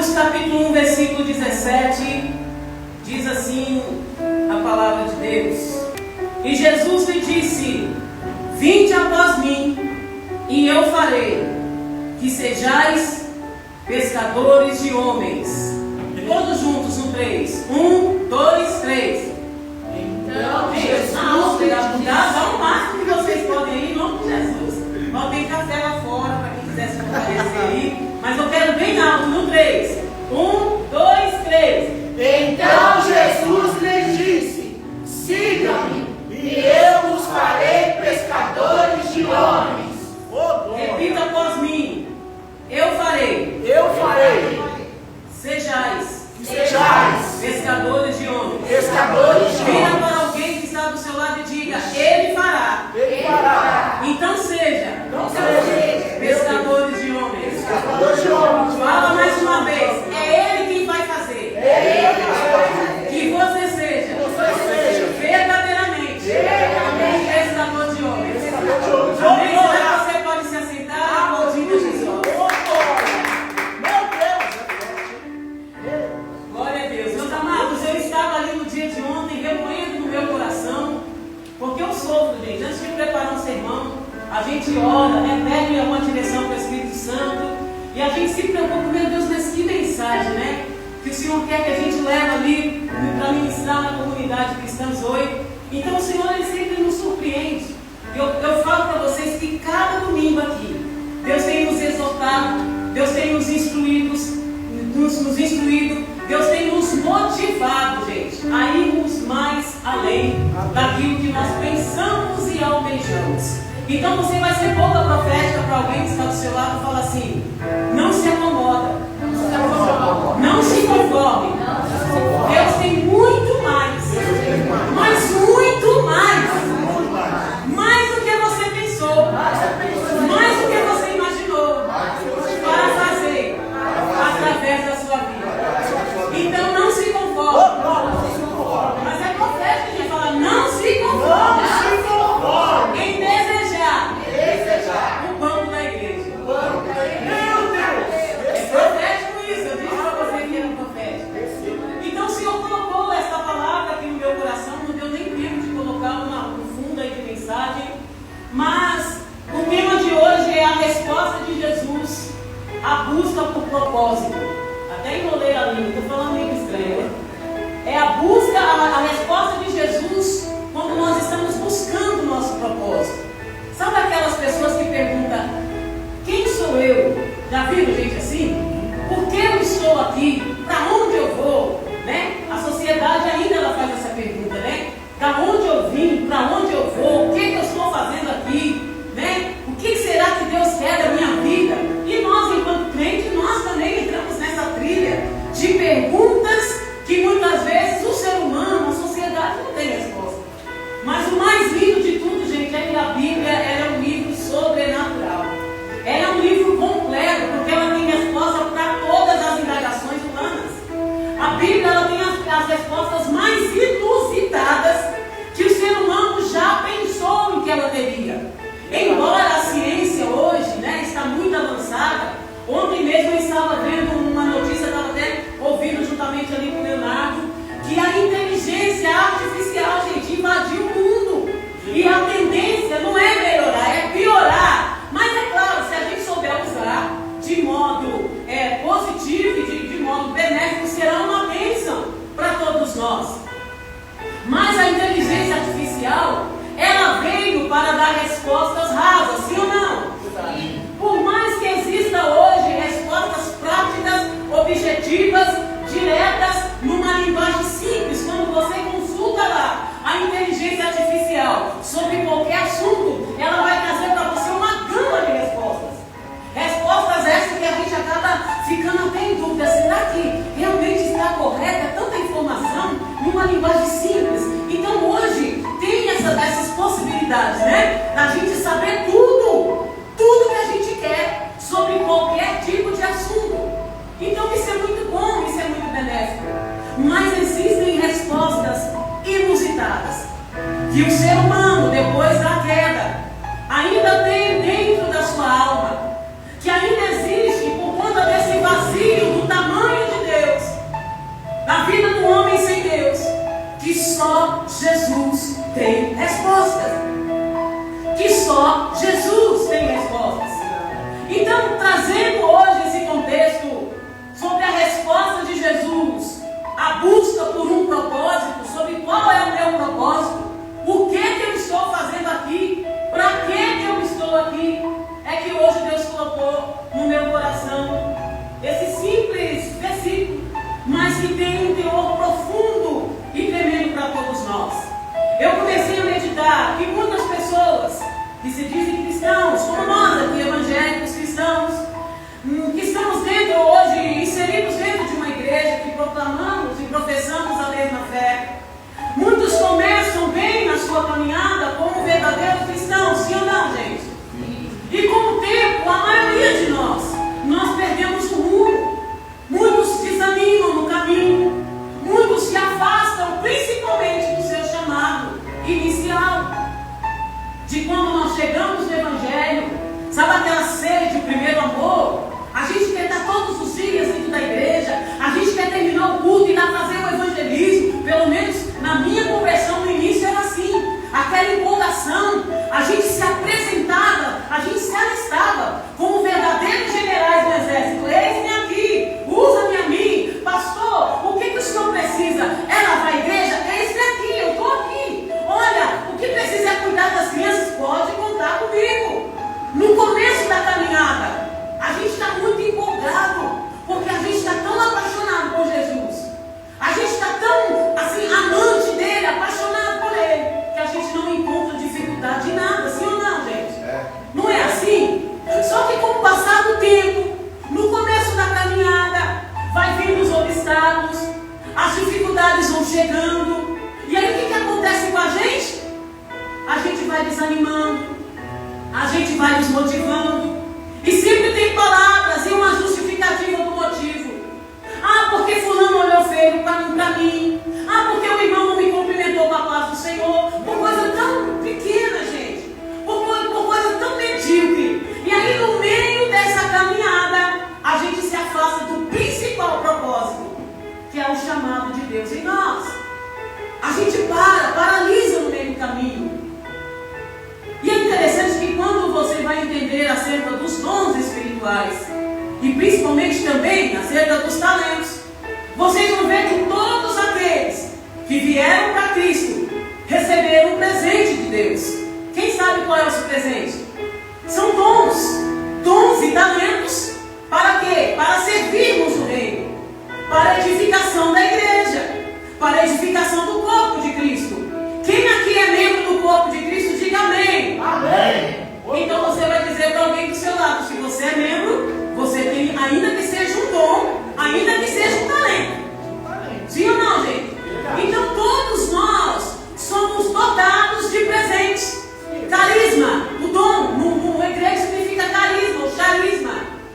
Marcos capítulo 1, versículo 17, diz assim a palavra de Deus: E Jesus lhe disse: Vinde após mim, e eu farei que sejais pescadores de homens. Todos juntos no 3. 1, 2, 3. Então Jesus, dá o máximo que vocês podem ir, em nome de Jesus. Não tem café lá fora para quem quiser se comparecer aí. Mas eu quero bem alto no 3. 1, 2, 3. Então Jesus lhes disse: Siga-me, e eu os farei pescadores de homens. Repita após mim: Eu farei. Eu farei. Sejais pescadores de homens. Pescadores de Vira homens. para alguém que está do seu lado e diga: Ele fará. Ele fará. Então seja Não seja pescadores de homens. pescadores de homens. Fala mais uma vez: É Ele quem vai fazer. É Ele que vai fazer. Que você seja verdadeiramente pescador de homens. Amém? Você pode se assentar aplaudindo a Jesus. Glória a Deus. Meus amados, eu estava ali no dia de ontem remoendo no meu coração, porque eu sofro, gente. Antes de preparar um sermão, a gente ora, pede uma direção para o Espírito Santo, e a gente se preocupa: meu Deus, mas que mensagem, né? Que o Senhor quer que a gente leve ali para ministrar na comunidade Cristãs Oi. Então o Senhor, Ele sempre nos surpreende. Eu falo para vocês que cada domingo aqui, Deus tem nos exortado, Deus tem nos instruído, Deus tem nos motivado, gente, a irmos mais além daquilo que nós pensamos e almejamos. Então você vai ser boca profética para alguém que está do seu lado e fala assim: não se acomoda, não se conforme. Deus tem muito mais, mas muito mais do que você pensou, mais do que você imaginou, para fazer através da sua vida. Então não se conforme. Mas é profético que fala: não se conforme em desejar o banco da igreja. É profético isso, eu disse para você que era profético. Então o Senhor colocou essa palavra aqui no meu coração, não deu nem tempo de colocar no fundo aí de mensagem, mas o tema de hoje é a resposta de Jesus à busca por propósito. Até enrolei a língua, estou falando meio estranho, né? É a busca, a resposta de Jesus quando nós estamos buscando o nosso propósito. Sabe aquelas pessoas que perguntam: quem sou eu? Já viram gente assim? Por que eu estou aqui? Para onde eu vou? Né? A sociedade ainda ela faz essa pergunta, né? Para onde eu vim? Para onde eu vou? O que eu estou fazendo aqui? Né? O que será que Deus quer da minha vida? E nós, enquanto crentes, nós também entramos nessa trilha de perguntas que muitas vezes o ser humano, a sociedade não tem resposta. Mas o mais lindo de tudo, gente, é que a Bíblia ela é um livro sobrenatural. Ela é um livro completo, porque ela tem resposta para todas as indagações humanas. A Bíblia ela tem as respostas mais inusitadas que o ser humano já pensou em que ela teria. Embora a ciência hoje, né, está muito avançada. Ontem mesmo eu estava vendo uma notícia, estava até ouvindo juntamente ali com o Leonardo, que a inteligência artificial, gente, invadiu o mundo. E a tendência não é melhorar, é piorar. Mas é claro, se a gente souber usar de modo positivo e de modo benéfico, será uma bênção para todos nós. Mas a inteligência artificial, ela veio para dar respostas rasas, sim ou não? Por mais que exista hoje respostas práticas, objetivas, diretas, numa linguagem simples, quando você consulta lá a inteligência artificial sobre qualquer assunto, ela vai trazer para você uma gama de respostas. Respostas essas que a gente acaba ficando até em dúvida: será que realmente está correta tanta informação numa linguagem simples? Então hoje tem essas possibilidades, né? Da gente saber tudo que a gente quer sobre qualquer tipo de assunto. Então isso é muito bom, isso é muito benéfico. Mas existem respostas inusitadas que o ser humano, depois da queda, ainda tem dentro da sua alma, que ainda existe por conta desse vazio, do tamanho que se dizem cristãos, como nós aqui, evangélicos cristãos, que estamos dentro hoje, inseridos dentro de uma igreja que proclamamos e professamos a mesma fé. Muitos começam bem na sua caminhada como verdadeiros cristãos, sim ou não, gente? E com o tempo, a maioria de nós perdemos o rumo. Muitos desanimam no caminho, muitos se afastam principalmente do seu chamado inicial. De quando nós chegamos no Evangelho, sabe aquela sede de primeiro amor? A gente quer estar todos os dias dentro da igreja, a gente quer terminar o culto e ir lá fazer o evangelismo. Pelo menos na minha conversão no início era assim, aquela empolgação, a gente se apresentava, a gente se alistava como verdadeiros generais do exército. Eis-me aqui, usa-me a mim, pastor, o que o senhor precisa? É lavar a igreja? Eis-me aqui, eu estou aqui. Olha, o que precisa é cuidar das crianças? Pode contar comigo. No começo da caminhada, a gente está muito empolgado, porque a gente está tão apaixonado por Jesus. A gente está tão, assim, amante dele, apaixonado por ele, que a gente não encontra dificuldade em nada, sim ou não, gente? Não é assim? Só que com o passar do tempo, no começo da caminhada, vai vindo os obstáculos, as dificuldades vão chegando, e aí o que acontece com a gente? A gente vai desanimando, a gente vai desmotivando, e sempre tem palavras e uma justificativa do motivo. Ah, porque fulano olhou feio para mim. Ah, porque o irmão não me cumprimentou com a paz do Senhor. Por coisa tão pequena, gente. Por coisa tão medíocre. E aí, no meio dessa caminhada, a gente se afasta do principal propósito, que é o chamado de Deus em nós. A gente paralisa no meio do caminho. E é interessante que quando você vai entender acerca dos dons espirituais, e principalmente também acerca dos talentos, vocês vão ver que todos aqueles que vieram para Cristo receberam um presente de Deus. Quem sabe qual é esse presente? São dons e talentos. Para quê? Para servirmos o reino, para a edificação da igreja, para a edificação do corpo de Cristo. Quem aqui é membro do corpo de Cristo, diga amém. Amém. Então você vai dizer para alguém do seu lado, se você é membro, você tem, ainda que seja um dom, ainda que seja um talento. Sim ou não, gente? Então todos nós somos dotados de presentes. Carisma, o dom, no grego significa carisma ou charisma.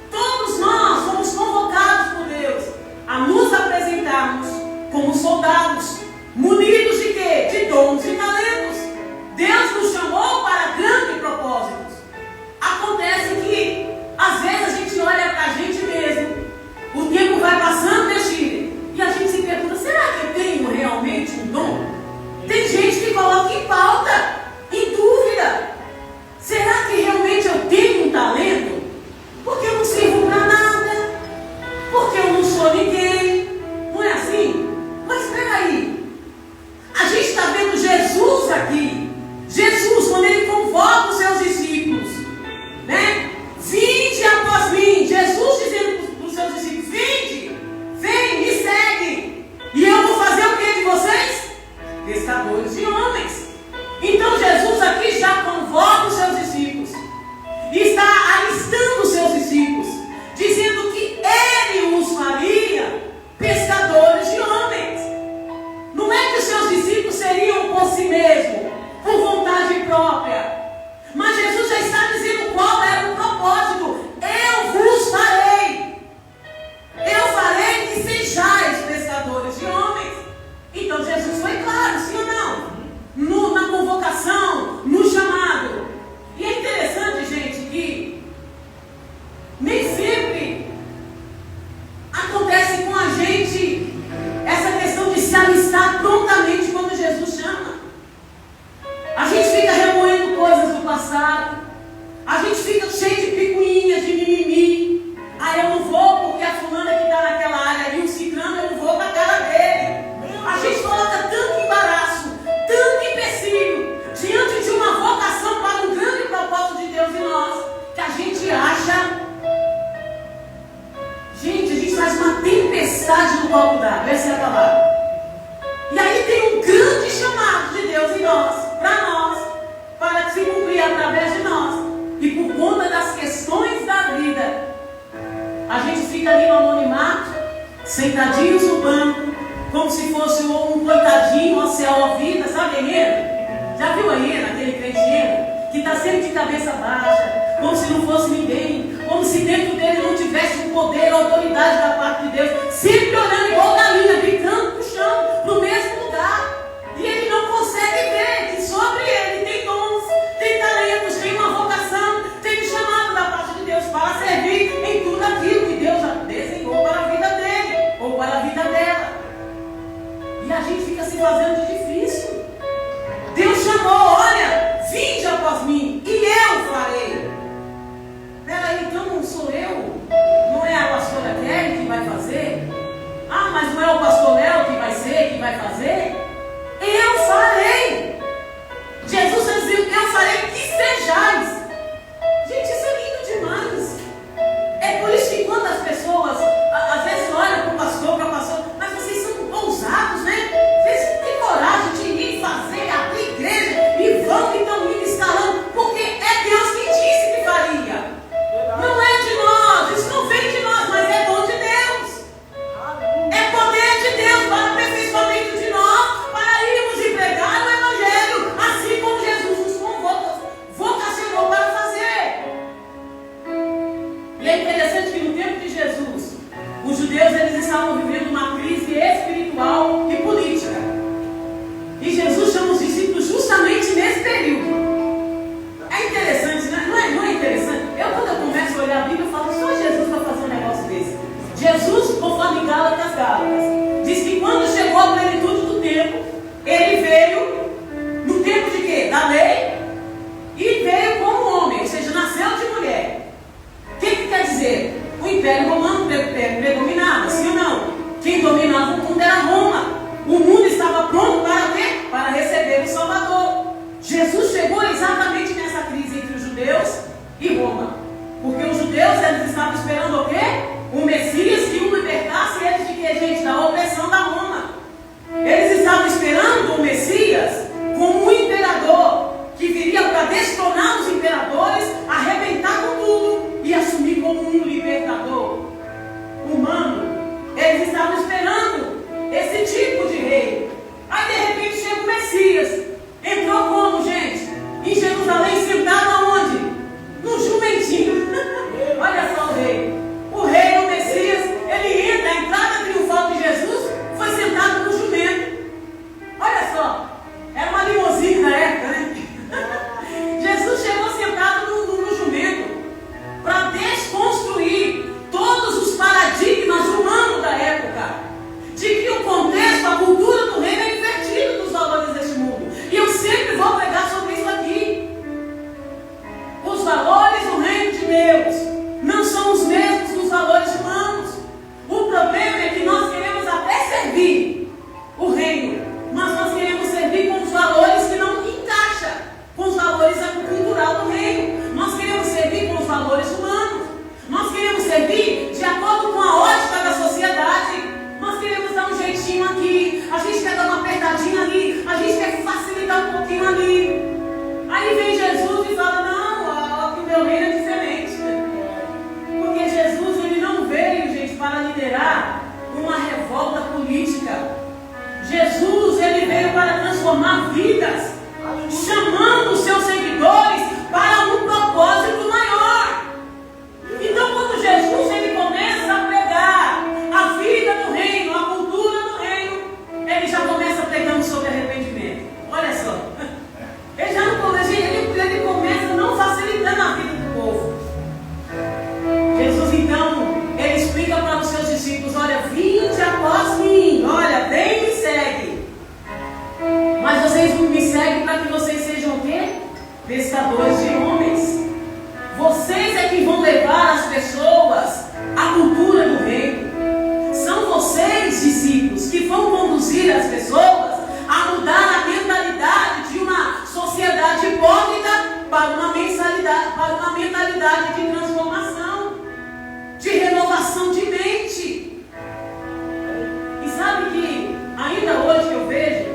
Todos nós somos convocados por Deus a nos apresentarmos como soldados, munidos de quê? De dons e talentos. Deus nos chamou para grandes propósitos. Acontece que às vezes a gente olha para a gente mesmo, o tempo vai passando, né, Chile? E a gente se pergunta, será que eu tenho realmente um dom? Tem gente que coloca em pauta, em dúvida. Será que realmente eu tenho um talento? Porque eu não sirvo para nada, porque eu não sou ninguém. Não é assim? Mas espera aí, a gente está vendo Jesus aqui. Jesus, quando ele convoca os seus discípulos, né? Vinde após mim. Jesus dizendo para os seus discípulos, vinde, vem, me segue. E eu vou fazer o que de vocês? Pescadores de homens. Então Jesus aqui já convoca os seus discípulos. E está alistando os seus discípulos, dizendo que ele os faria pescadores de homens. Não é que os seus discípulos seriam por si mesmos, por vontade própria. Mas Jesus já está dizendo qual era o propósito. Eu vos farei. Eu farei que sejais pescadores de homens. Então Jesus foi claro, sim ou não? Na convocação, no chamado. E é interessante, gente, que nem sempre acontece com a gente essa questão de se alistar prontamente quando Jesus chama. A gente fica remoendo coisas do passado. A gente fica cheio de picuinhas, de mimimi. Ah, eu não vou porque a fulana que está naquela área e o ciclano, eu não vou para a cara dele. A gente coloca tanto embaraço, tanto empecilho diante de uma vocação para um grande propósito de Deus em nós, que a gente acha. Gente, a gente faz uma tempestade no copo d'água. Essa é a palavra. E aí tem um grande chamado de Deus em nós, para se cumprir a através de nós. E por conta das questões da vida, a gente fica ali no anonimato, sentadinhos no banco, como se fosse um coitadinho, uma céu a vida, sabe a hiena? Já viu a hiena, aquele crente hiena? Que está sempre de cabeça baixa, como se não fosse ninguém, como se dentro dele não tivesse o poder, a autoridade da parte de Deus, sempre olhando igual galinha, brincando pro chão, no mesmo lugar. E ele não consegue ver que sobre ele tem dons, tem talentos, tem uma vocação, tem um chamado da parte de Deus para servir em tudo aquilo que Deus já desenhou para a vida dele ou para a vida dela. E a gente fica se fazendo de difícil. Deus chamou, olha, vinde após mim e eu farei. Peraí, então não sou eu? Não é a pastora Kelly que vai fazer? Ah, mas não é o pastor Léo que vai ser, que vai fazer? Eu farei. Jesus dizia, eu farei que sejais. Gente, isso é lindo demais. É por isso que quando as pessoas às vezes olham para o pastor, para a pastora, mas vocês são ousados, né? Vocês têm coragem de ir fazer, abrir igreja e vão e estão indo escalando, porque é Deus que disse que faria. Não é de nós, isso não vem de nós, mas é dom de Deus. É poder de Deus para o aperfeiçoamento de nós, para irmos e pregar o Evangelho, assim como Jesus nos vocacionou para fazer. E é interessante que no tempo de Jesus, os judeus eles estavam vivendo uma crise espiritual e política. E Jesus chama os discípulos justamente nesse período. É interessante, né? Não é interessante? Quando eu começo a olhar a Bíblia, eu falo, só Jesus vai fazer um negócio desse. Jesus, conforme Gálatas, diz que quando chegou a plenitude do tempo, ele veio no tempo de quê? Da lei, e veio como homem, ou seja, nasceu de mulher. O que quer dizer? O Império Romano predominava, sim ou não? Quem dominava o mundo era Roma. O mundo estava pronto para quê? Para receber o Salvador. Jesus chegou exatamente nessa crise entre os judeus e Roma. Porque os judeus eles estavam esperando o quê? O Messias que o libertasse eles de quê, gente? Da opressão da Roma. Eles estavam esperando o Messias como um imperador que viria para destronar os imperadores, arrebentar com tudo e assumir como um libertador humano. Eles estavam esperando esse tipo de rei. Aí de repente chega o Messias. Entrou como, gente? Em Jerusalém, sentado aonde? No jumentinho. Olha só o rei. O rei, o Messias, ele entra, a entrada triunfal de Jesus foi sentado no jumento. Olha só, era uma limusine na época, né? Jesus chegou sentado no jumento para desconstruir todos os paradigmas humanos da época, de que o contexto, a cultura do reino é invertido dos valores deste mundo. E eu sempre vou pregar sobre isso aqui. Os valores do reino de Deus não são os mesmos dos valores humanos. O problema é que nós queremos até servir o reino, mas nós queremos servir com os valores que não encaixam com os valores cultural do reino. Nós queremos servir com os valores humanos. Nós queremos servir de acordo com a ótica da sociedade. Nós queremos dar um jeitinho aqui, a gente quer dar uma apertadinha ali, a gente quer facilitar um pouquinho ali. Aí vem Jesus e fala, não, o meu reino é diferente. Porque Jesus ele não veio, gente, para liderar uma revolta política. Jesus ele veio para transformar vidas, chamando os seus seguidores para um propósito maior. Então quando Jesus ele começa a pregar a vida do reino, a cultura do reino, ele já começa pregando sobre arrependimento. Olha só, ele já não começa, ele começa não facilitando a vida do povo. Jesus então, ele explica para os seus discípulos, olha, vinde após mim, olha, vem e me segue. Mas vocês me seguem para que vocês sejam o quê? Pescadores de homens. Vocês é que vão levar as pessoas à cultura do reino. São vocês, discípulos, que vão conduzir as pessoas a mudar a mentalidade de uma sociedade hipócrita para uma mentalidade de transformação, de renovação de mente. E sabe que ainda hoje eu vejo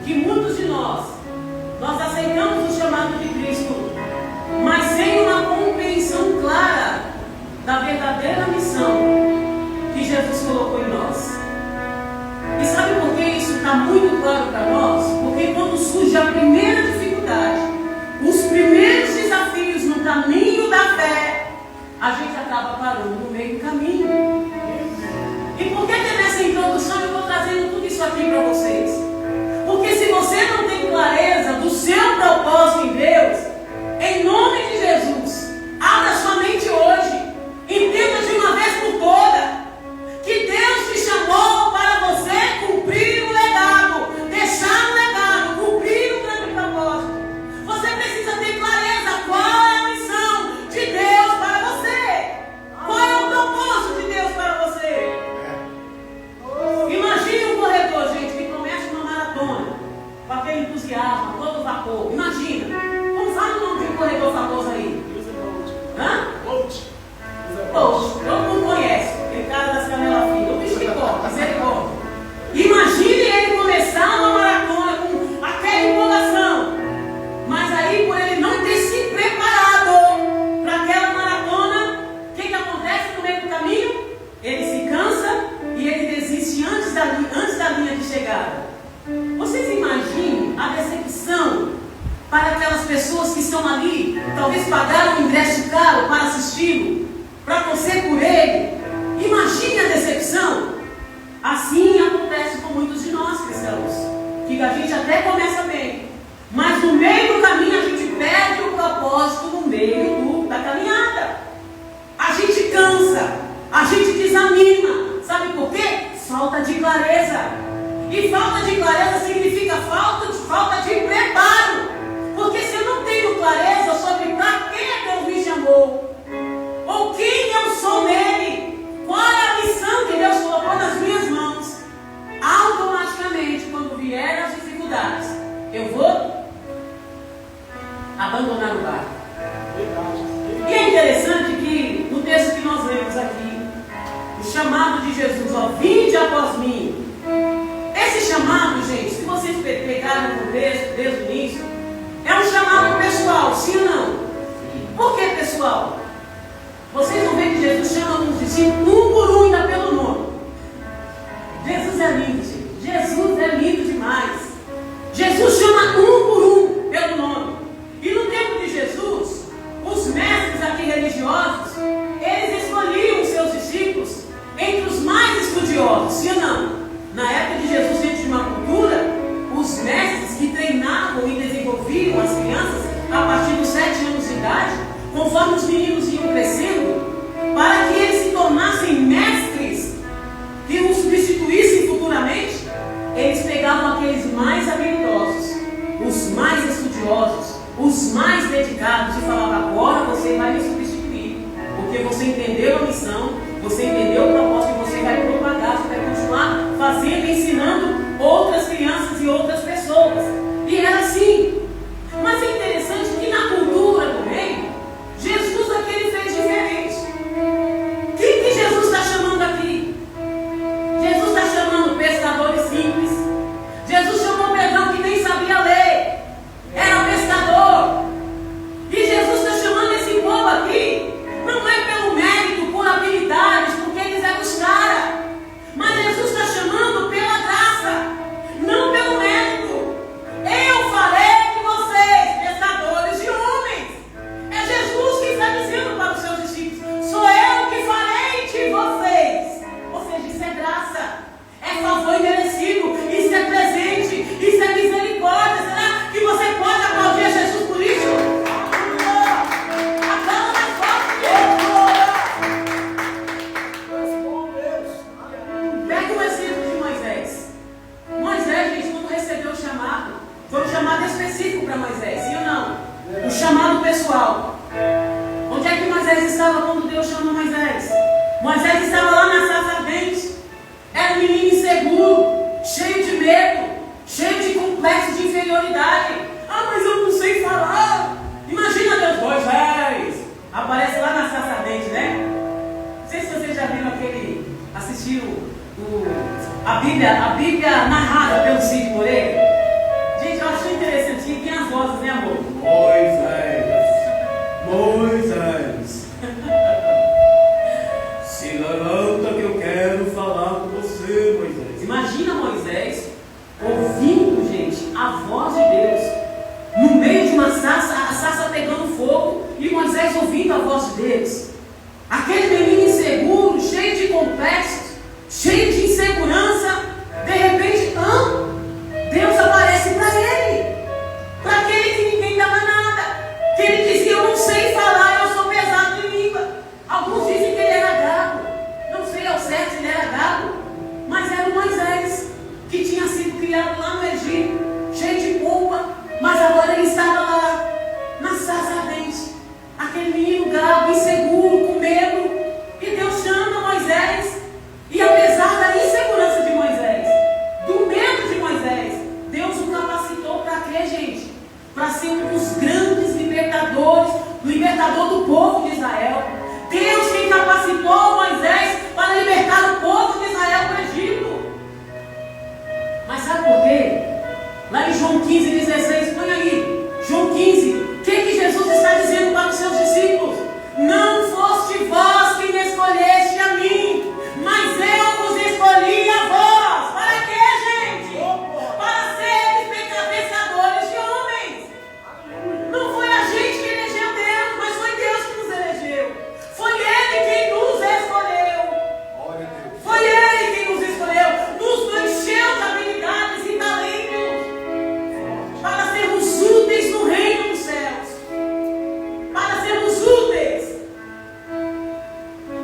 que muitos de nós aceitamos o chamado de Cristo a gente acaba parando no meio do caminho. E por que nessa introdução eu estou trazendo tudo isso aqui para vocês? Porque se você não tem clareza do seu propósito em Deus, em nome de Jesus, abra sua mente hoje. Entenda de uma vez por toda que Deus te chamou para você cumprir um legado, deixar um legado, cumprir um grande propósito. Você precisa ter clareza qual é a missão de Deus para você. Qual é o propósito de Deus para você? Imagine um corredor, gente, que começa uma maratona com aquele entusiasmo, todo vapor. Imagina. Como fala o nome de um corredor famoso aí? Hã? Bolt. Todo mundo conhece. Aquele cara das canelas finas. O bicho que corre, misericórdia. Imagine ele começar uma maratona com aquela empolgação. Mas aí, por ele não ter se preparado para aquela maratona, o que acontece no meio do caminho? Ele se cansa e ele desiste antes da linha de chegada. Vocês imaginem a decepção para aquelas pessoas que estão ali, talvez pagaram um ingresso caro para assisti-lo, para torcer por ele. Imagine a decepção. Assim acontece com muitos de nós cristãos, que a gente até começa bem, mas no meio do caminho a gente perde o propósito no meio da caminhada. A gente cansa, a gente desanima. Sabe por quê? Falta de clareza. E falta de clareza significa falta de preparo. Porque se eu não tenho clareza sobre para que Deus me chamou, ou quem eu sou nele, qual é a missão que Deus colocou nas minhas mãos, automaticamente, quando vier as dificuldades, eu vou abandonar o barco. E é interessante que no texto que nós lemos aqui, o chamado de Jesus, ó, vinde após mim. Esse chamado, gente, se vocês pegarem o contexto desde o início, é um chamado pessoal, sim ou não? Por que pessoal? Vocês vão ver que Jesus chama os discípulos um por um, ainda pelo nome. Jesus é lindo, gente. Jesus é lindo demais. Jesus chama um por um pelo nome. E no tempo de Jesus, os mestres aqui religiosos, eles escolhiam os seus discípulos entre os mais estudiosos, sim ou não? Na época de Jesus, dentro de uma cultura, os mestres que treinavam e desenvolviam as crianças a partir dos 7 anos de idade, conforme os meninos iam crescendo, para que eles se tornassem mestres que os substituíssem futuramente, eles pegavam aqueles mais habilidosos, os mais estudiosos, os mais dedicados e falavam: agora você vai me substituir, porque você entendeu a missão, você entendeu o propósito que você vai propagar, você vai continuar fazendo e ensinando outras crianças e outras pessoas. E era assim. Mas é interessante que na cultura também, Jesus aqui ele fez diferente. Quem que Jesus está chamando aqui? Jesus está chamando pescadores simples. Jesus chamou Pedrão que nem sabia ler, era pescador. E Jesus está chamando esse povo aqui, não é pelo mérito, por habilidades, porque eles eram os caras, mas Jesus está chamando pela graça, não pelo mérito. Eu farei de vocês pescadores de homens. É Jesus que está dizendo para os seus discípulos: sou eu que farei de vocês. Ou seja, isso é graça, é favor imerecido, isso é presente, isso é misericórdia. Será que você pode aplaudir a Jesus por isso? Aplauda mais forte. Pega um exemplo de Moisés. Moisés, gente, quando recebeu o chamado, foi um chamado específico para Moisés, sim ou não? Um chamado pessoal. Onde é que Moisés estava quando Deus chamou Moisés? Moisés estava lá na sarça ardente. Era um menino inseguro, cheio de medo, cheio de complexo de inferioridade. Ah, mas eu não sei falar. Imagina Deus: Moisés, aparece lá na sarça ardente, né? Não sei se vocês já viram assistiram a Bíblia narrada pelo Cid Moreira. Gente, eu acho interessantinho, tem as vozes, né, amor? Moisés, se levanta que eu quero falar com você, Moisés. Imagina Moisés ouvindo, gente, a voz de Deus no meio de uma sarça, a sarça pegando fogo, e Moisés ouvindo a voz de Deus. cheio de insegurança, de repente, Deus aparece para ele, para aquele que ninguém dava nada, que ele dizia: eu não sei falar, eu sou pesado de língua. Alguns dizem que ele era gago, não sei ao certo se ele era gago, mas era o Moisés, que tinha sido criado lá no Egito, cheio de culpa, mas agora ele estava lá, na sarça ardente, aquele menino gago, inseguro, com medo, e Deus chama Moisés, e apesar da insegurança de Moisés, do medo de Moisés, Deus o capacitou para quê, gente? Para ser um dos grandes libertadores, libertador do povo de Israel. Deus quem capacitou Moisés para libertar o povo de Israel do Egito. Mas sabe por quê? Lá em João 15:16, põe aí, João 15, o que Jesus está dizendo para os seus discípulos? Não foste vós quem me escolheste a mim, mas eu vos escolhi a vós. Para quê, gente? Para serem pescadores de homens. Não foi a gente que elegeu Deus, mas foi Deus que nos elegeu. Foi Ele quem nos escolheu. Foi Ele quem nos escolheu. Nos encheu de habilidades e talentos para sermos úteis no reino dos céus. Para sermos úteis.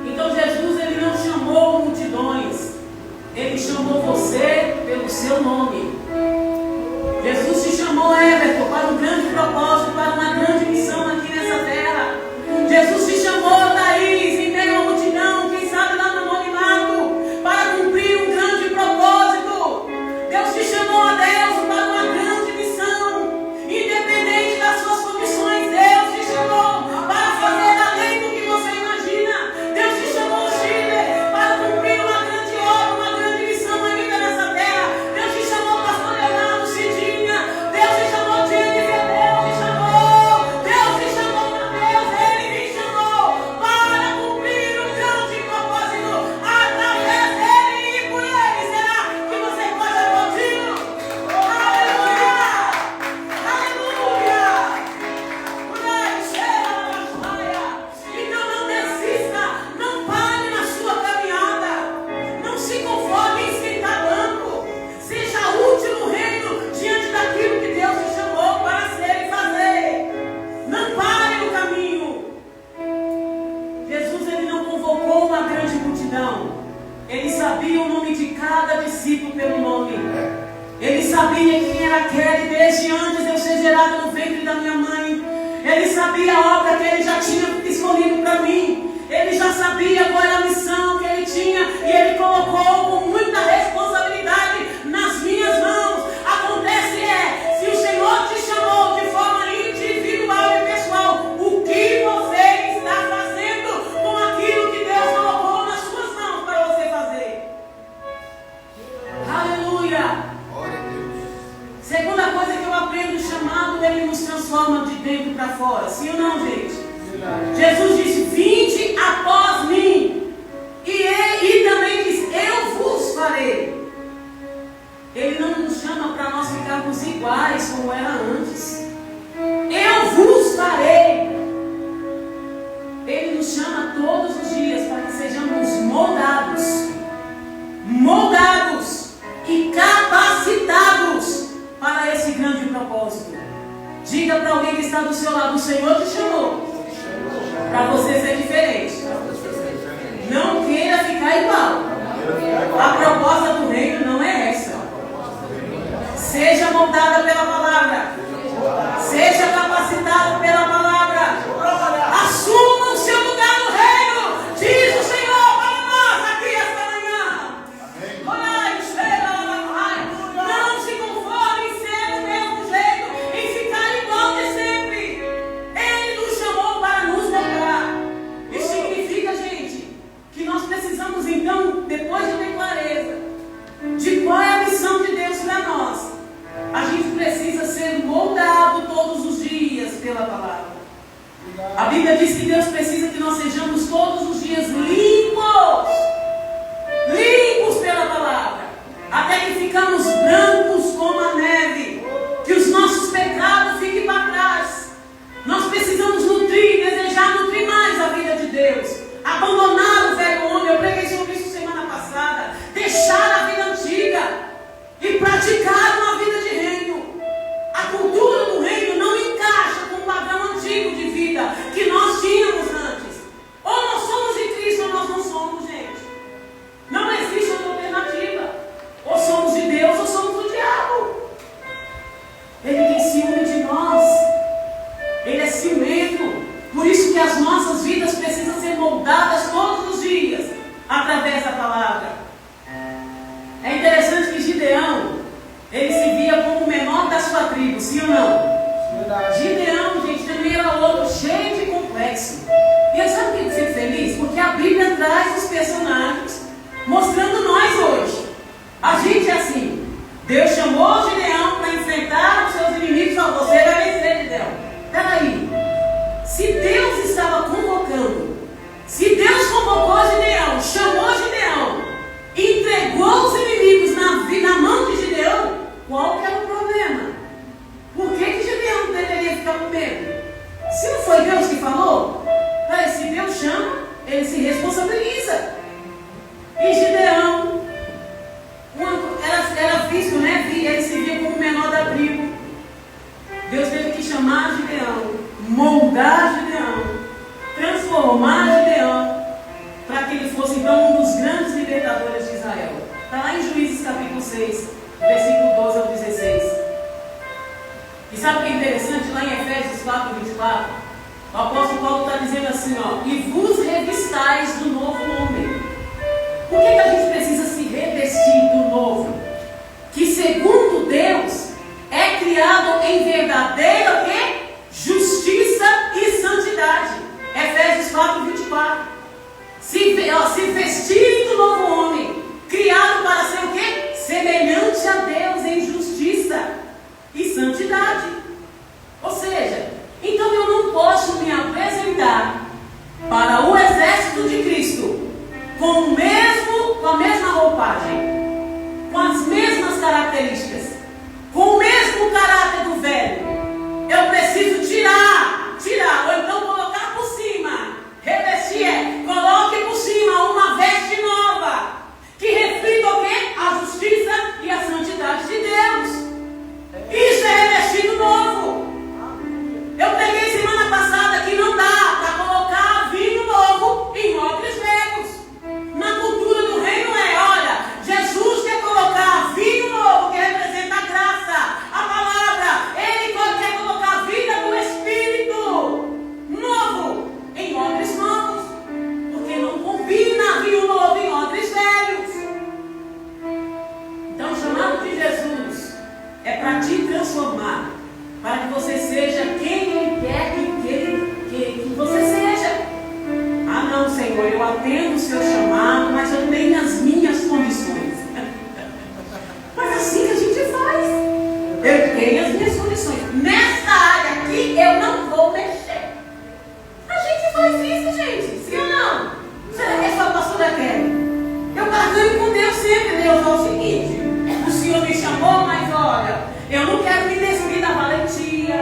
Então Jesus, Ele não chamou multidões. Ele chamou você pelo seu nome. Jesus te chamou, Everton, para um grande propósito, para uma grande missão aqui nessa terra. Jesus te chamou, Thaís, em meio à multidão, quem sabe lá no anonimato, para cumprir um grande propósito. Deus te chamou, Adelson, para uma grande missão, independente das suas condições. Deus te chamou para fazer além do que você imagina. Deus te chamou, Chile, para cumprir uma grande obra, uma grande missão ainda nessa terra. Deus te chamou, pastor Leonardo, Cidinha. Deus te chamou, Jennifer. Deus te chamou. Deus te chamou, Mateus. Ele me chamou para cumprir um grande propósito através dele e por ele. Será que você pode aplaudir? Aleluia! Aleluia! Então não desista, não pare na sua caminhada, não se conforme em esquentar banco, seja útil no reino diante daquilo que Deus te chamou para ser e fazer. Não pare no caminho. Jesus, Ele não convocou uma grande multidão, Ele sabia o nome de cada discípulo pelo nome. Ele sabia quem era aquele desde antes de eu ser gerada no ventre da minha mãe. Ele sabia a obra que Ele já tinha escolhido para mim. Ele já sabia qual era a missão que Ele tinha. E Ele colocou com muita responsabilidade nas minhas mãos. Acontece se o Senhor te chamou de forma individual e pessoal, o que você está fazendo com aquilo que Deus colocou nas suas mãos para você fazer? Aleluia! Segunda coisa que eu aprendo, o chamado, ele nos transforma de dentro para fora. Sim ou não, gente? Jesus disse: vinde após mim. E também diz: eu vos farei. Ele não nos chama para nós ficarmos iguais como era antes. Eu vos farei. Ele nos chama todos os dias para que sejamos moldados e capacitados para esse grande propósito. Diga para alguém que está do seu lado: o Senhor te chamou para você ser diferente. Não queira ficar igual. A proposta do reino não é essa. Seja moldada pela palavra. Seja capacitado pela palavra. Assuma o seu lugar no reino. Diz o Senhor para nós aqui esta manhã. Não se conforme em ser do mesmo jeito, em ficar igual de sempre. Ele nos chamou para nos lembrar. Isso significa, gente, que nós precisamos então, depois de ter clareza de qual é a missão de Deus para nós, a gente precisa ser moldado todos os dias pela palavra. A Bíblia diz que Deus precisa que nós sejamos todos os dias limpos pela palavra, até que ficamos brancos como a neve, que os nossos pecados fiquem para trás. Nós precisamos desejar nutrir mais a vida de Deus, abandonar o velho homem. Eu preguei sobre isso semana passada. deixar a vida antiga e praticar uma vida de reino. A cultura do reino não encaixa com o padrão antigo de vida que nós tínhamos antes. Ou nós somos de Cristo ou nós não somos, gente. Não existe outra alternativa. Ou somos de Deus ou somos do diabo. Ele tem ciúme de nós. Ele é ciumento. Por isso que as nossas vidas precisam ser moldadas todos os dias, através da palavra. É interessante que Gideão, ele se via como o menor da sua tribo, sim ou não? Gideão, gente, também era outro cheio de complexo. E eu sabe o que eu fico feliz? Porque a Bíblia traz os personagens mostrando nós hoje. A gente é assim. Deus chamou Gideão para enfrentar os seus inimigos e falou: você vai vencer, Gideão. Peraí. Se Deus estava convocando, se Deus convocou Gideão, chamou Gideão, entregou os inimigos na mão de Gideão, qual que era o problema? Por que Gideão deveria ficar com medo? Se não foi Deus que falou, se Deus chama, ele se responsabiliza. E Gideão era visto, né? Ele se via como o menor da tribo. Deus teve que chamar Gideão, moldar Gideão, transformar Gideão, para que ele fosse então um dos grandes libertadores de Israel. Está lá em Juízes capítulo 6, versículo 12 ao 16. E sabe o que é interessante? Lá em Efésios 4, 24, o apóstolo Paulo está dizendo assim, ó: e vos revistais do novo homem. Por que a gente precisa se revestir do novo? Que segundo Deus é criado em verdadeira o quê? Justiça e santidade. Efésios 4, 24. Se vestirem do novo homem, criado para ser o quê? Semelhante a Deus em justiça e santidade. Ou seja, então eu não posso me apresentar para o exército de Cristo com a mesma roupagem, com as mesmas características, com o mesmo caráter do velho. Eu preciso tirar, ou então colocar por cima. Revestir coloque por cima uma veste nova, que reflita o quê? A justiça e a santidade de Deus. Isso é revestir do novo. Eu peguei semana passada que não dá para colocar vinho novo em odres velhos. Na cultura do reino olha, Jesus quer colocar vinho novo, que representa a graça, a palavra. Ele quer colocar a vida do Espírito novo em odres novos, porque não combina vinho novo em odres velhos. Então o chamado de Jesus é para te transformar, para que você seja quem Ele quer que você seja. Ah não, Senhor, eu atendo o seu chamado, mas eu tenho as minhas condições. Mas assim que a gente faz. Eu tenho as minhas condições. Nessa área aqui eu não vou mexer. A gente faz isso, gente. Sim ou não? Será que é só a pastora Kelly? Eu barganho com Deus sempre. Deus fala o seguinte: o Senhor me chamou, mas olha, eu não quero me despir da valentia,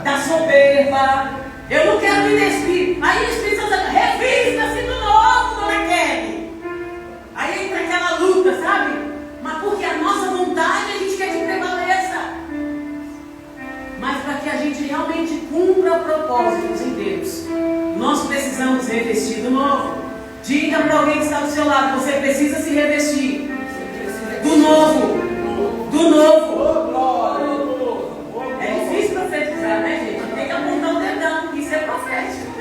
da soberba. Eu não quero me despir. Aí o Espírito Santo diz: revista-se do novo, dona Kelly. Aí entra aquela luta, sabe? Mas porque a nossa vontade a gente quer que prevaleça. Mas para que a gente realmente cumpra propósitos em Deus, nós precisamos revestir do novo. Diga para alguém que está do seu lado: você precisa se revestir do novo. Do novo. É difícil profetizar, né, gente? Tem que apontar o dedão, isso é profético.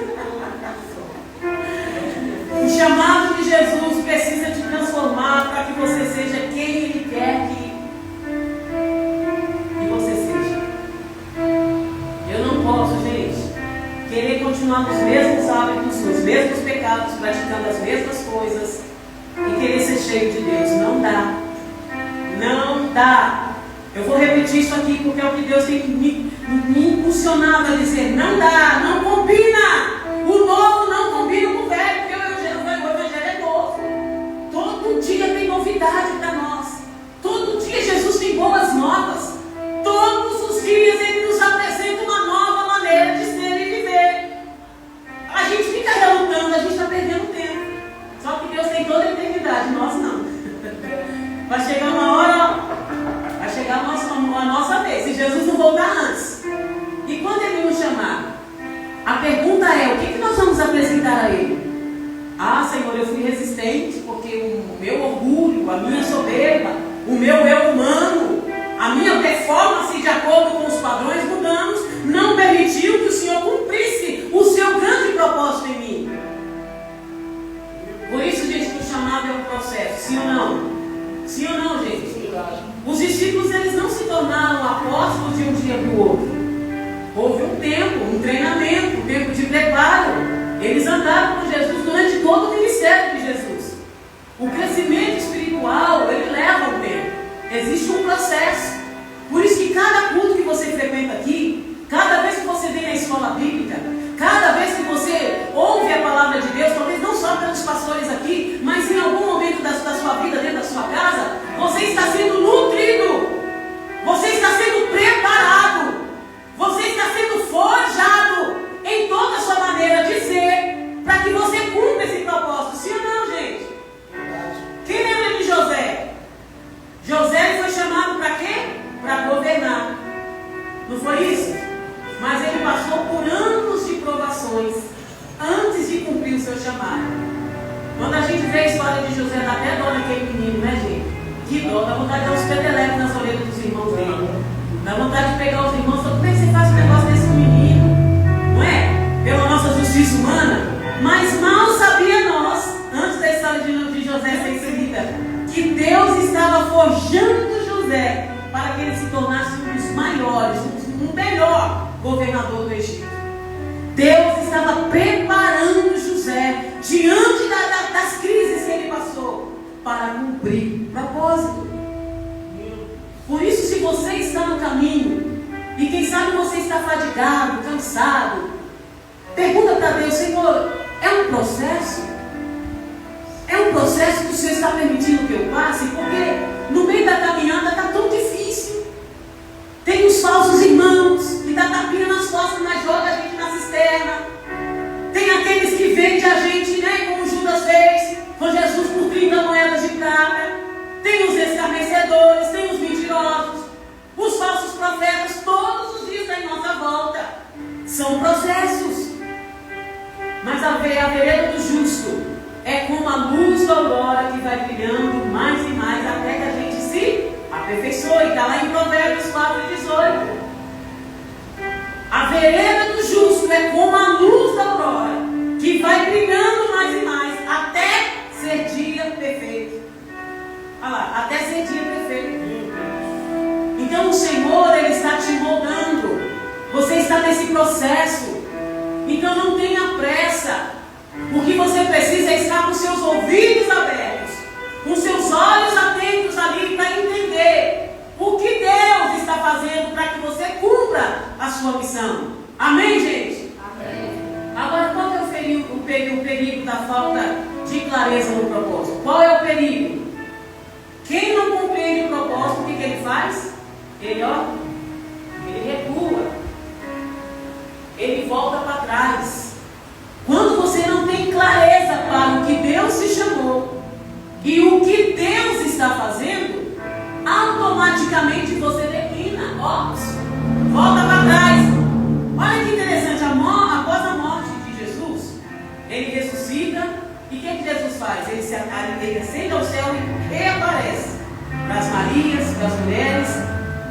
O chamado de Jesus precisa te transformar para que você seja quem Ele quer que você seja. Eu não posso, gente, querer continuar nos mesmos hábitos, nos mesmos pecados, praticando as mesmas coisas e querer ser cheio de Deus. Não dá. Não dá. Eu vou repetir isso aqui porque é o que Deus tem me impulsionado a dizer. Não dá, não combina. O novo não combina com o velho, porque o Evangelho é novo. Todo dia tem novidade para nós. Todo dia Jesus tem boas novas. Todos os dias Ele nos apresenta uma nova maneira de ser e viver. A gente fica relutando, a gente está perdendo tempo. Só que Deus tem toda a eternidade, nós não. a minha soberba, o meu eu humano, a minha performance de acordo com os padrões mundanos, não permitiu que o Senhor cumprisse o seu grande propósito em mim. Por isso, gente, que o chamado é um processo, sim ou não? Sim ou não, gente? Os discípulos, eles não se tornaram apóstolos de um dia para o outro. Houve um tempo, um treinamento, um tempo de preparo. Eles andaram com Jesus durante todo o ministério de Jesus. O crescimento espiritual, ele leva um tempo. Existe um processo. Por isso que cada culto que você frequenta aqui, cada vez que você vem na escola bíblica, cada vez que você ouve a palavra de Deus, talvez não só pelos pastores aqui, mas em algum momento da sua vida, dentro da sua casa, você está sendo nutrido, você está sendo preparado, você está sendo forjado em toda a sua maneira de ser, para que você cumpra esse propósito. Sim ou não, gente? Quem lembra de José? José foi chamado para quê? Para governar. Não foi isso? Mas ele passou por anos de provações antes de cumprir o seu chamado. Quando a gente vê a história de José, dá até dó naquele menino, né, gente? Que dó, dá vontade de dar uns petelecos nas orelhas dos irmãos dele. Dá vontade de pegar os irmãos e falar: como é que você faz um negócio desse menino? Não é? Pela nossa justiça humana. Mas mal sabia nós, antes da história de José ser escrita, que Deus estava forjando José para que ele se tornasse um dos maiores, um melhor governador do Egito. Deus estava preparando José diante das crises que ele passou para cumprir o propósito. Por isso, se você está no caminho e quem sabe você está fadigado, cansado, pergunta para Deus: Senhor, é um processo? É um processo que o Senhor está permitindo que eu passe? Porque no meio da caminhada está tão difícil. Tem os falsos irmãos que dá tapinha nas costas, mas joga a gente na cisterna. Tem aqueles que vendem a gente, né, como Judas fez com Jesus por 30 moedas de prata. Tem os escarnecedores, tem os mentirosos, os falsos profetas, todos os dias em nossa volta. São processos. Mas a vereda do justo é como a luz da aurora que vai brilhando mais e mais até que a gente se aperfeiçoe. Está lá em Provérbios 4:18. A vereda do justo é como a luz da aurora que vai brilhando mais e mais até ser dia perfeito. Olha lá, até ser dia perfeito. Então o Senhor, Ele está te moldando. Você está nesse processo. Então não tenha pressa. O que você precisa é estar com seus ouvidos abertos, com seus olhos atentos ali para entender o que Deus está fazendo para que você cumpra a sua missão. Amém, gente? Amém. Agora, qual é o perigo da falta de clareza no propósito? Qual é o perigo? Quem não compreende o propósito, o que ele faz? Ele recua. Ele volta para trás. Quando você não tem clareza para o que Deus te chamou e o que Deus está fazendo, automaticamente você declina. Volta para trás. Olha que interessante, após a morte de Jesus, ele ressuscita. E o que Jesus faz? Ele ascende ao céu e reaparece para as Marias, para as mulheres,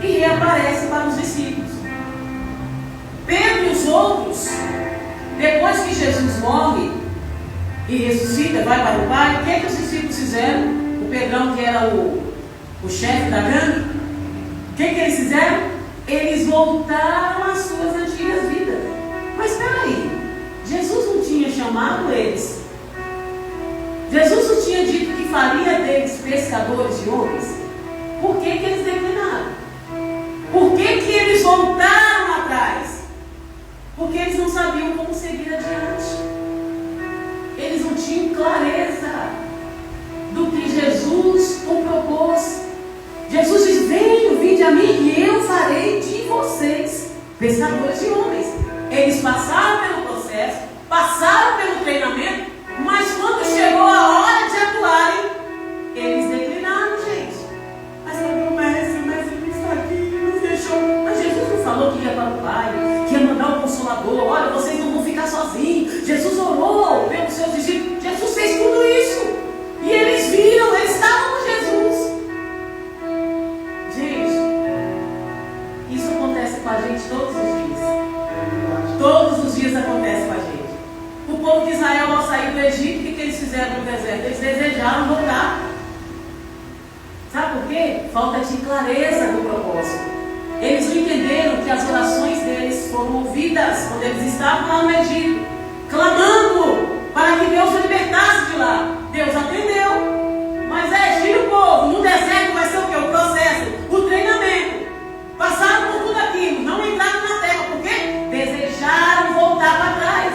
e reaparece para os discípulos. Pedro e os outros, depois que Jesus morre e ressuscita, vai para o Pai, o que os discípulos fizeram? O Pedrão, que era o chefe da gangue, o que eles fizeram? Eles voltaram às suas antigas vidas. Mas espera aí, Jesus não tinha chamado eles? Jesus não tinha dito que faria deles pescadores de homens? Por que eles declinaram? Por que eles voltaram atrás? Porque eles não sabiam como seguir adiante. Eles não tinham clareza do que Jesus o propôs. Jesus diz: venham, vinde a mim e eu farei de vocês pescadores de homens. Eles passaram pelo processo, passaram pelo treinamento, mas quando chegou a hora de atuarem, eles declinaram, gente. Mas o mestre não está aqui, nos deixou. Mas Jesus não falou que ia para o Pai, que ia mandar o Consolador. Olha, vocês não vão ficar sozinhos. Jesus orou pelos seus discípulos. Jesus fez tudo isso. E eles viram, eles estavam com Jesus. fizeram no deserto? Eles desejaram voltar. Sabe por quê? Falta de clareza do propósito. Eles não entenderam que as orações deles foram ouvidas quando eles estavam lá no Egito, clamando para que Deus os libertasse de lá. Deus atendeu. Mas tira o povo. No deserto vai ser o quê? O processo, o treinamento. Passaram por tudo aquilo, não entraram na terra, porque desejaram voltar para trás.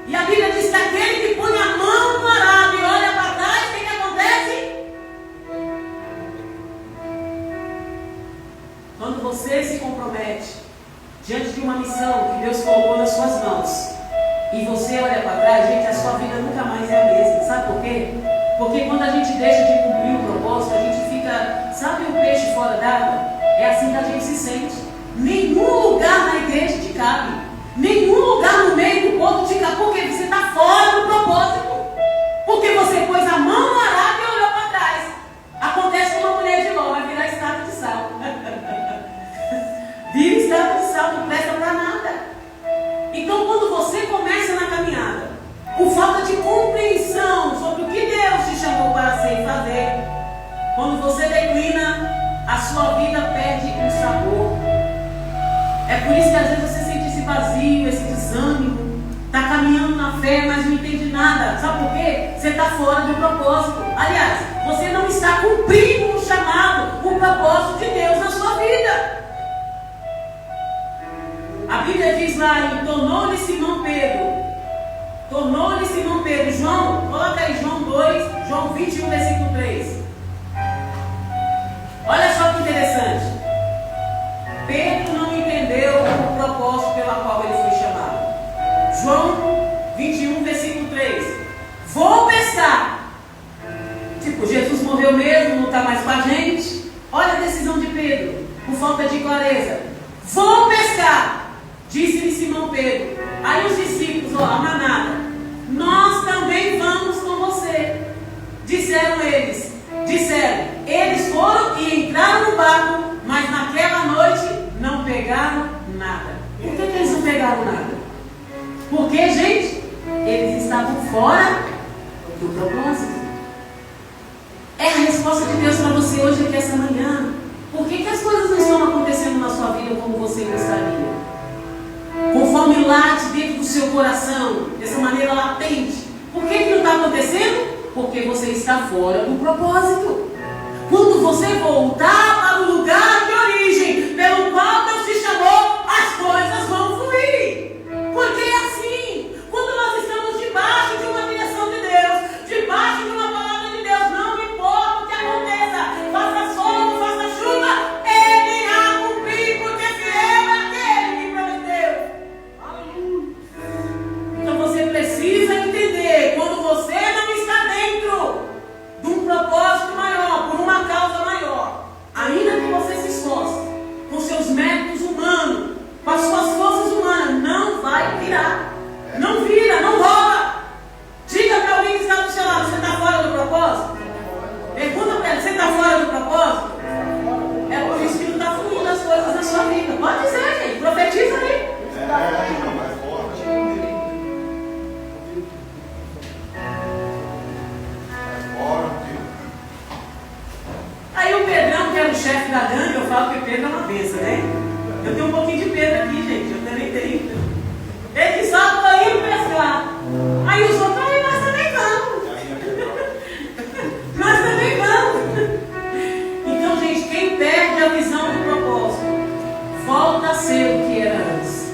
E a Bíblia diz que aquele que põe a mão no arado e olha para trás, o que acontece? Quando você se compromete diante de uma missão que Deus colocou nas suas mãos, e você olha para trás, gente, a sua vida nunca mais é a mesma. Sabe por quê? Porque quando a gente deixa de cumprir o propósito, a gente fica, sabe o peixe fora d'água? É assim que a gente se sente. Nenhum lugar na igreja te cabe. Nenhum lugar no meio do povo te cabe. Porque você está fora do propósito. Porque você pôs a mão no arado e olhou para trás. Acontece com uma mulher de Ló, vai virar estátua de sal. Vira estátua de sal, não presta para nada. Então, quando você começa na caminhada, por falta de compreensão sobre o que Deus te chamou para ser e fazer, quando você declina, a sua vida perde um sabor. É por isso que às vezes você sente esse vazio, esse desânimo, está caminhando na fé, mas não entende nada. Sabe por quê? Você está fora do propósito. Aliás, você não está cumprindo o chamado, o propósito de Deus na sua vida. A Bíblia diz lá em tornou-lhe Simão Pedro. Tornou-lhe Simão Pedro. João, coloca aí João 2, João 21, versículo 3. Olha só que interessante. Pedro não entendeu o propósito pela qual ele foi chamado. João 21, versículo 3. Vou pescar. Tipo, Jesus morreu mesmo, não está mais com a gente. Olha a decisão de Pedro, por falta de clareza. Vou pescar. Disse-lhe Simão Pedro. Aí os discípulos, a manada, nós também vamos com você. Disseram eles. Eles foram e entraram no barco, mas naquela noite não pegaram nada. Por que eles não pegaram nada? Porque, gente, eles estavam fora do propósito. É a resposta de Deus para você hoje aqui essa manhã. Por que as coisas não estão acontecendo na sua vida como você gostaria? Conforme late dentro do seu coração, dessa maneira latente. Por que não está acontecendo? Porque você está fora do propósito. Quando você voltar para o lugar de origem, pelo qual Deus te chamou, as coisas vão fluir. Porque é assim. Quando nós estamos debaixo de uma direção de Deus, debaixo de uma palavra de Deus, não importa o que aconteça, faça sol, faça chuva, Ele irá cumprir, porque fiel é aquele que prometeu. Então você precisa entender, quando você não está dentro de um propósito maior, por uma causa maior, ainda que você se esforce, com seus méritos humanos, com as suas forças humanas, não vai virar. Não vira, não rola. Diga para alguém que está do seu lado, você está fora do propósito? Pergunta para ele, você está fora do propósito? É por isso que não está fluindo as coisas na sua vida. Pode dizer, gente, profetiza aí. Aí o Pedrão, que era o chefe da gangue, eu falo que Pedro é uma bênção, né? Eu tenho um pouquinho de Pedro aqui, gente, eu também tenho. Ele disse, estou indo pescar. Aí os outros, nós também vamos. Nós também vamos. Então, gente, quem perde a visão do propósito, volta a ser o que era antes.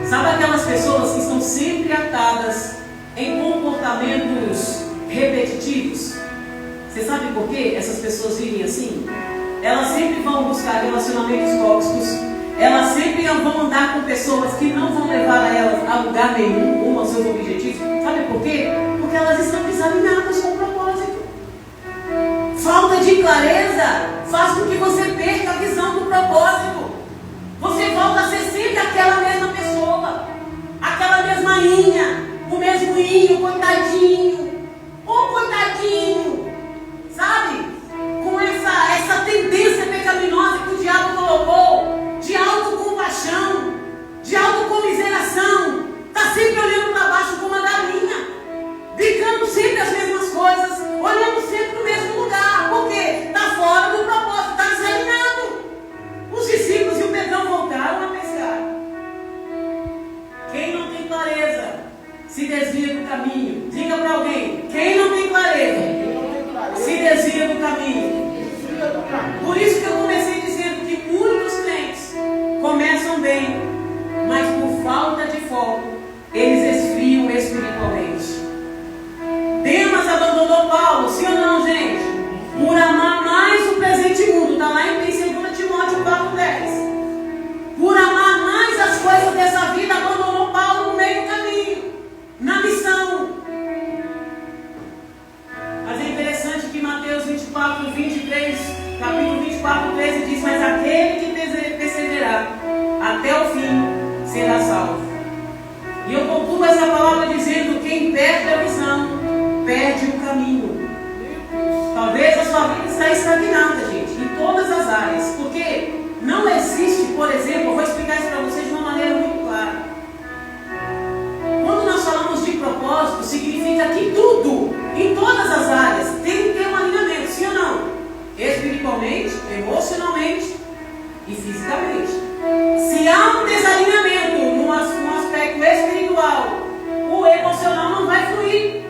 Sabe aquelas pessoas que estão sempre atadas em comportamentos repetitivos? Você sabe por que essas pessoas vivem assim? Elas sempre vão buscar relacionamentos tóxicos. Elas sempre vão andar com pessoas que não vão levar a elas a lugar nenhum, ou aos seus objetivos. Sabe por quê? Porque elas estão desalinhadas com o propósito. Falta de clareza faz com que você perca a visão do propósito. Você volta a ser sempre aquela mesma pessoa, aquela mesma inha, o mesmo inho, coitadinho, ou coitadinho. Sabe? Com essa tendência pecaminosa que o diabo colocou, de autocompaixão, de autocomiseração, está sempre olhando para baixo como uma galinha, bicando caminho. Por isso que eu comecei dizendo que muitos crentes começam bem, mas por falta de foco, eles esfriam espiritualmente. Demas abandonou Paulo, sim ou não, gente? Por amar mais o presente mundo. Está lá em 2 Timóteo 4,10. Por amar mais as coisas dessa vida, abandonou Paulo no meio do caminho, na missão. Mas é interessante que Mateus 24, 23, capítulo 24, 13 diz: mas aquele que perseverar até o fim será salvo. E eu concluo essa palavra dizendo: quem perde a visão, perde o caminho. Talvez a sua vida está estagnada, gente, em todas as áreas, porque não existe, por exemplo, eu vou explicar isso para vocês de uma maneira muito clara. Quando nós falamos de propósito, significa que tudo, em todas as áreas, tem que ter um alinhamento, sim ou não? Espiritualmente, emocionalmente e fisicamente. Se há um desalinhamento no aspecto espiritual, o emocional não vai fluir.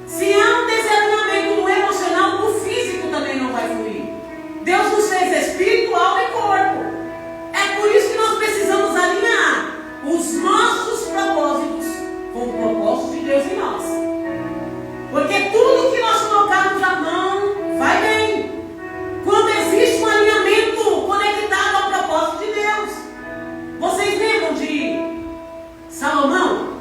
Se há um desalinhamento no emocional, o físico também não vai fluir. Deus nos fez espírito, alma e corpo. É por isso que nós precisamos alinhar os nossos propósitos com o propósito de Deus em nós. Porque tudo que nós colocarmos a mão vai bem. Quando existe um alinhamento conectado ao propósito de Deus. Vocês lembram de Salomão?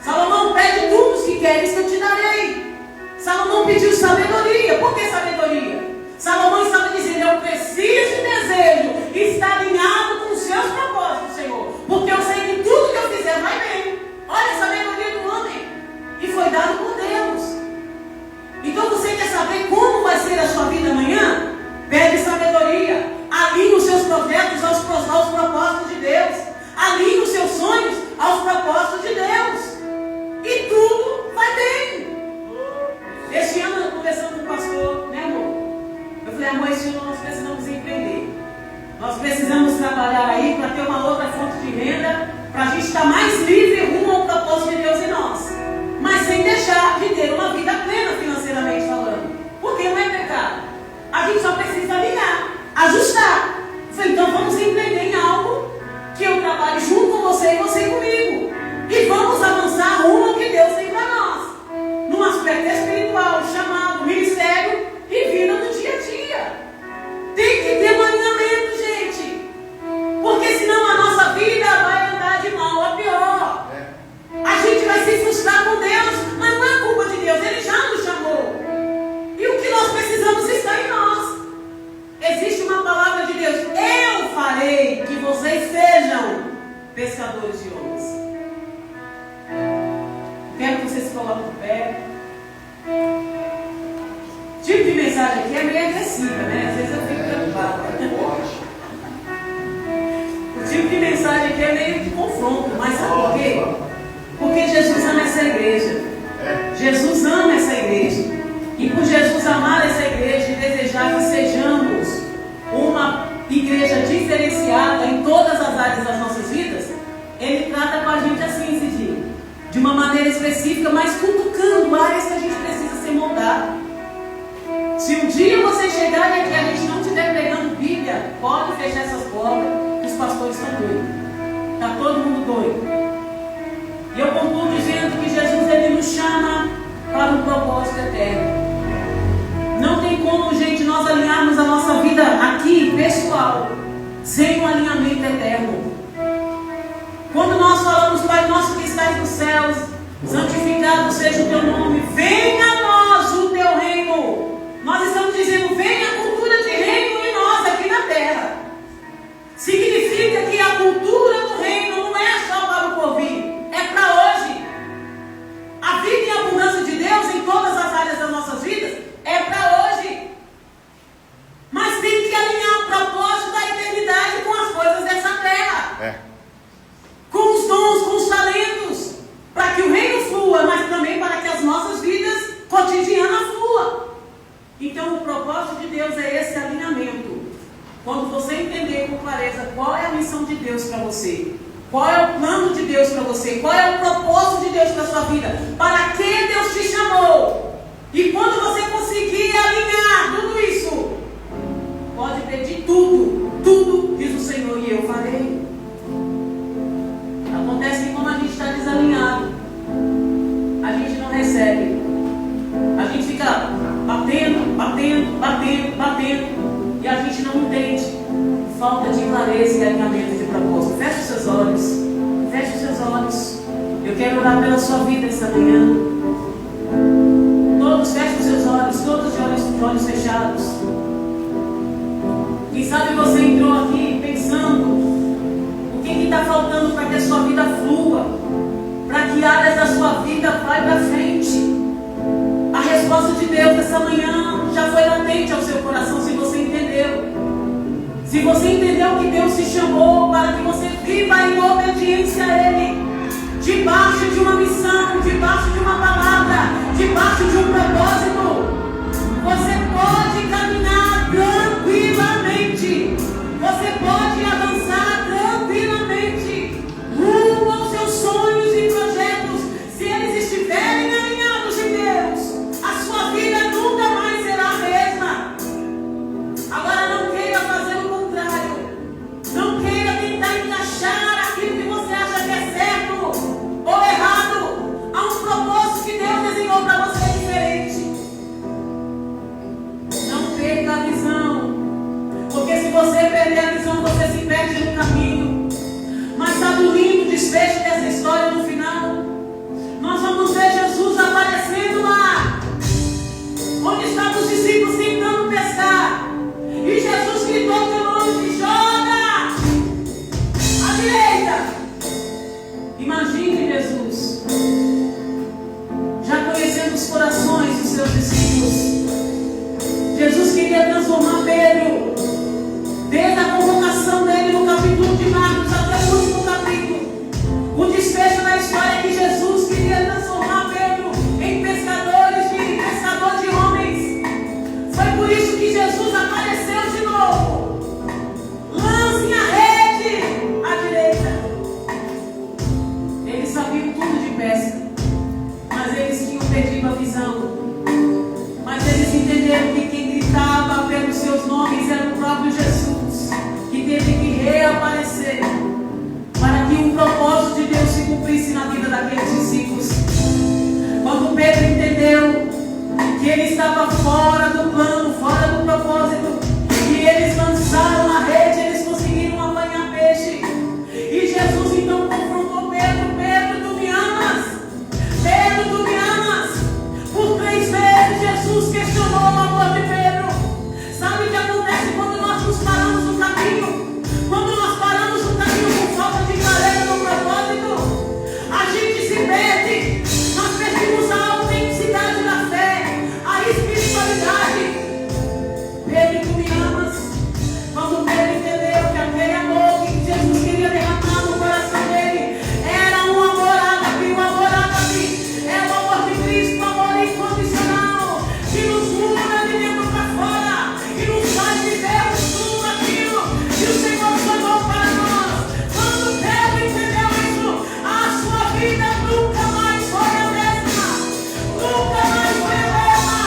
Salomão pede tudo os que queres que eu te darei. Salomão pediu sabedoria. Por que sabedoria? Salomão estava dizendo: eu preciso e desejo estar alinhado com os seus propósitos, Senhor, porque eu sei que tudo que eu fizer vai bem. Olha a sabedoria do homem, e foi dado por Deus. Então você quer saber como vai ser a sua vida amanhã? Pede sabedoria, alinhe os seus projetos aos propósitos de Deus, alinhe os seus sonhos aos propósitos de Deus, e tudo vai bem. Este ano eu conversando com o pastor, né, amor? Eu falei: amor, este ano nós precisamos empreender. Nós precisamos trabalhar aí para ter uma outra fonte de renda, para a gente estar mais livre rumo ao propósito de Deus em nós. Mas sem deixar de ter uma vida plena financeiramente falando. Porque não é pecado. A gente só precisa alinhar, ajustar. Eu falei: então vamos empreender em algo que eu trabalhe junto com você e você comigo. E vamos avançar rumo ao que Deus tem para nós. Num aspecto espiritual, chamado, ministério e vida no dia a dia. Tem que ter um alinhamento, gente. Porque senão a nossa vida vai andar de mal a pior. A gente vai se frustrar com Deus, mas não é culpa de Deus, Ele já nos chamou. E o que nós precisamos está em nós. Existe uma palavra de Deus: eu farei que vocês sejam pescadores de homens. Quero que vocês se coloquem de pé. O tipo de mensagem aqui é meio agressiva, né? Às vezes eu fico preocupada. O tipo de mensagem aqui é meio de confronto, mas sabe por quê? Porque Jesus ama essa igreja. Jesus ama essa igreja. E por Jesus amar essa igreja e desejar que sejamos uma igreja diferenciada em todas as áreas das nossas vidas, Ele trata com a gente assim, Cidinho, de uma maneira específica, mas cutucando áreas que a gente precisa ser moldado. Se um dia você chegar e aqui a gente não estiver pregando Bíblia, pode fechar essas portas, que os pastores estão doidos. Está todo mundo doido. E eu concluo dizendo que Jesus, Ele nos chama para um propósito eterno. Não tem como, gente, nós alinharmos a nossa vida aqui, pessoal, sem um alinhamento eterno. Quando nós falamos: Pai nosso que estás nos céus, santificado seja o teu nome, venha a nós o teu reino. Nós estamos dizendo: venha a cultura de reino em nós aqui na terra. Significa que a cultura do reino não é só para o porvir, é para hoje. A vida em abundância de Deus em todas as áreas das nossas vidas é para hoje. Mas tem que alinhar o propósito da eternidade com as coisas dessa terra. Com os dons, com os talentos, para que o reino flua, mas também para que as nossas vidas cotidianas fluam. Então o propósito de Deus é esse alinhamento. Quando você entender com clareza qual é a missão de Deus para você, qual é o plano de Deus para você, qual é o propósito de Deus para a sua vida, para que Deus te chamou, e quando você conseguir alinhar tudo isso eu farei. Acontece que como a gente está desalinhado, a gente não recebe. A gente fica batendo, e a gente não entende. Falta de clareza e alinhamento de propósito. Feche os seus olhos. Feche os seus olhos. Eu quero orar pela sua vida essa manhã. Todos fechem os seus olhos, todos de olhos fechados. Quem sabe você entrou aqui pensando o que está faltando para que a sua vida flua, para que áreas da sua vida vá para frente. A resposta de Deus essa manhã já foi latente ao seu coração, se você entendeu. Se você entendeu que Deus te chamou para que você viva em obediência a Ele, debaixo de uma missão, debaixo de uma palavra, debaixo de um propósito, você pode caminhar tranquilamente, você pode avançar tranquilamente rumo aos seus sonhos e projetos. Se eles estiverem alinhados em Deus, a sua vida nunca mais será a mesma. Agora não queira fazer o contrário, não queira tentar encaixar aquilo que você acha que é certo ou errado a um propósito que Deus desenhou para você diferente. Não perca a visão, porque se você perder a visão, você se perde no caminho. Mas sabe o lindo desfecho dessa história no final? Nós vamos ver Jesus aparecendo lá, onde estavam os discípulos tentando pescar, e Jesus gritou de longe: joga à direita. Imagine Jesus, já conhecendo os corações dos seus discípulos. Jesus queria transformar Pedro, desde a convocação dele no capítulo de Marcos até o último capítulo. O desfecho da história é que Jesus queria transformar Pedro em pescador de homens. Foi por isso que Jesus apareceu de novo. Lancem a rede à direita. Eles sabiam tudo de pesca, mas eles tinham perdido a visão. Mas eles entenderam que quem gritava pelos seus nomes era o próprio Jesus, que teve que reaparecer para que o propósito de Deus se cumprisse na vida daqueles discípulos. Quando Pedro entendeu que ele estava fora do plano, fora do propósito, e eles lançaram a rede, eles conseguiram apanhar peixe. E Jesus então confrontou Pedro: Pedro, tu me amas? Pedro, tu me amas? Por 3 vezes Jesus questionou o amor de Pedro. Sabe o que acontece quando nós nos paramos no caminho? Quando nós paramos no caminho por falta de clareza no propósito, a gente se perde. Nós perdemos a autenticidade da fé, a espiritualidade. Pedro, tu me amas? Quando Pedro entendeu que aquele amor que Jesus queria derramar no coração dele era um amor ágape, é o amor de Cristo, um amor incondicional, que nos muda de dentro para fora e nos faz viver tudo aquilo que o Senhor sonhou para nós. Quando Pedro entendeu isso, a sua vida nunca mais foi a mesma. Nunca mais foi a mesma.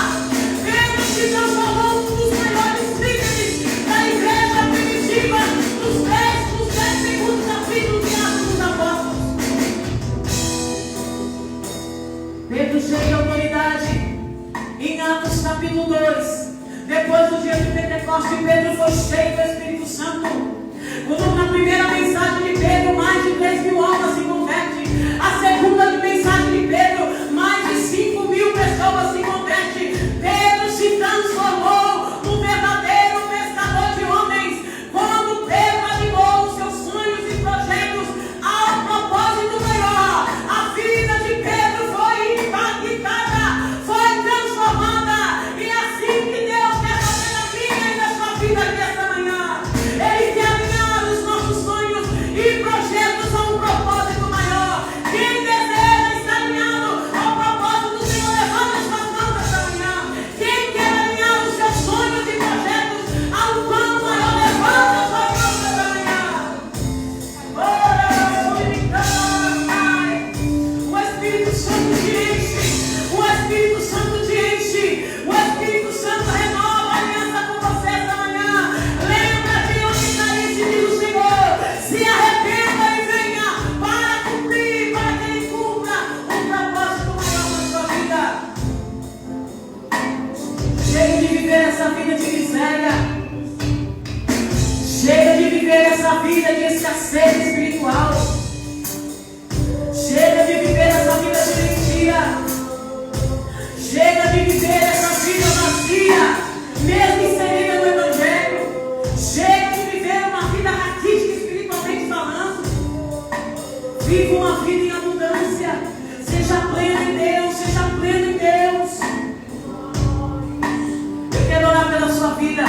Pedro se transformou num dos maiores líderes da igreja primitiva, nos 10 segundos capítulos de Atos dos Apóstolos. Pedro cheio de autoridade. Em Atos capítulo 2, depois do dia de Pentecostes, Pedro foi cheio do Espírito Santo. Quando na primeira mensagem de Pedro, mais de 3.000 almas se convertem. A segunda mensagem de Pedro, mais de 5.000 pessoas se convertem. Pedro se transformou num verdadeiro pescador de homens. Quando Pedro animou os seus sonhos e projetos ao propósito maior, a vida de Pedro foi impactada, foi transformada. E é assim que Deus quer fazer na minha e na sua vida aqui esta manhã. Ele quer alinhar os nossos vida de escassez espiritual. Chega de viver essa vida de mentira. Chega de viver essa vida vazia, mesmo inserida no Evangelho. Chega de viver uma vida raquítica espiritualmente falando. Viva uma vida em abundância. Seja pleno em Deus, seja pleno em Deus. Eu quero orar pela sua vida.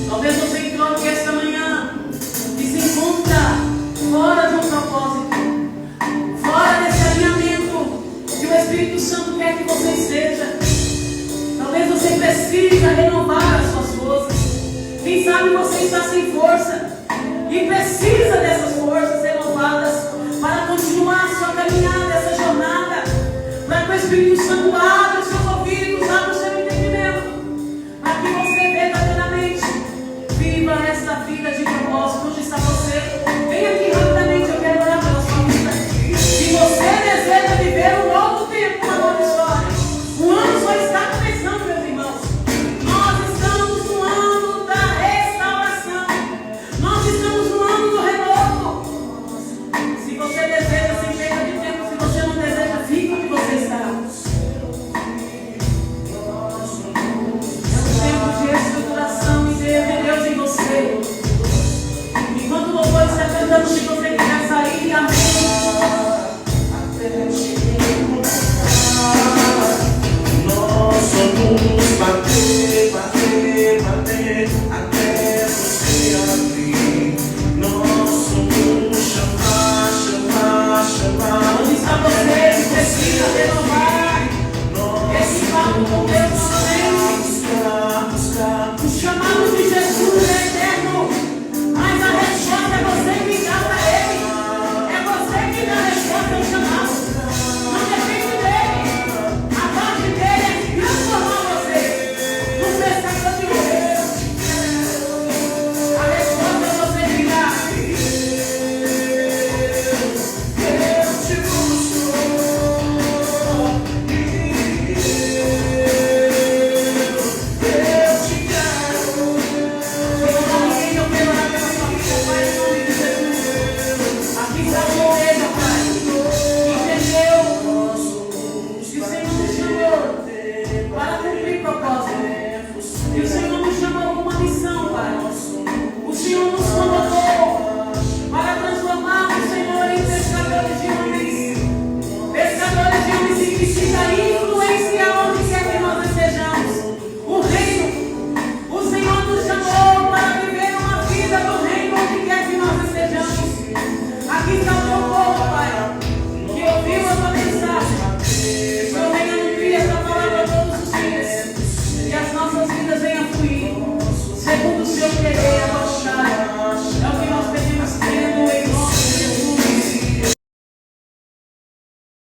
Talvez você entrou aqui esta manhã e se encontra fora de um propósito, fora desse alinhamento que o Espírito Santo quer que você seja.